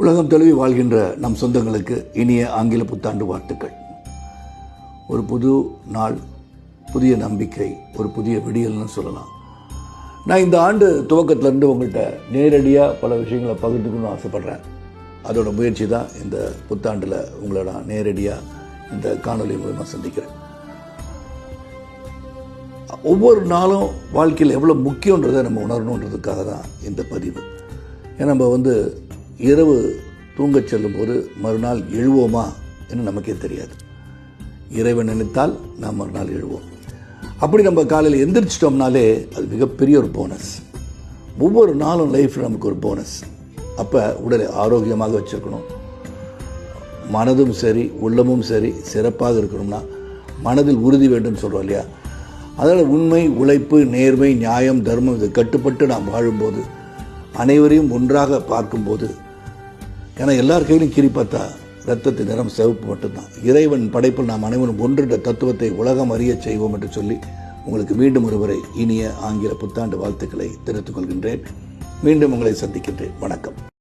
உலகம் தழுவி வாழ்கின்ற நம் சொந்தங்களுக்கு இனிய ஆங்கில புத்தாண்டு வாழ்த்துக்கள். ஒரு புது நாள், புதிய நம்பிக்கை, ஒரு புதிய விடியல்னு சொல்லலாம். நான் இந்த ஆண்டு துவக்கத்திலேருந்து உங்கள்கிட்ட நேரடியாக பல விஷயங்களை பகிர்ந்துக்கணும்னு ஆசைப்பட்றேன். அதோட முயற்சி தான் இந்த புத்தாண்டில் உங்களை நான் நேரடியாக இந்த காணொலி மூலமாக சந்திக்கிறேன். ஒவ்வொரு நாளும் வாழ்க்கையில் எவ்வளோ முக்கியன்றதை நம்ம உணரணுன்றதுக்காக தான் இந்த பதிவு. ஏன்னா நம்ம இரவு தூங்கச் செல்லும் போது மறுநாள் எழுவோமா என்று நமக்கே தெரியாது. இறைவன் நினைத்தால் நாம் மறுநாள் எழுவோம். அப்படி நம்ம காலையில் எந்திரிச்சிட்டோம்னாலே அது மிகப்பெரிய ஒரு போனஸ். ஒவ்வொரு நாளும் லைஃப்பில் நமக்கு ஒரு போனஸ். அப்போ உடலை ஆரோக்கியமாக வச்சுருக்கணும், மனதும் சரி உள்ளமும் சரி சிறப்பாக இருக்கணும்னா மனதில் உறுதி வேண்டும் சொல்கிறோம் இல்லையா? அதனால் உண்மை, உழைப்பு, நேர்மை, நியாயம், தர்மம் இதை கட்டுப்பட்டு நாம் வாழும்போது, அனைவரையும் ஒன்றாக பார்க்கும்போது, ஏன்னா எல்லார் கையிலும் கீறி பார்த்தா ரத்தத்தின் நிறம் சிவப்பு மட்டும்தான். இறைவன் படைப்பில் நாம் அனைவரும் ஒன்றின்ற தத்துவத்தை உலகம் அறிய செய்வோம் என்று சொல்லி உங்களுக்கு மீண்டும் ஒருவரை இனிய ஆங்கில புத்தாண்டு வாழ்த்துக்களை தெரிவித்துக் கொள்கின்றேன். மீண்டும் உங்களை சந்திக்கின்றேன். வணக்கம்.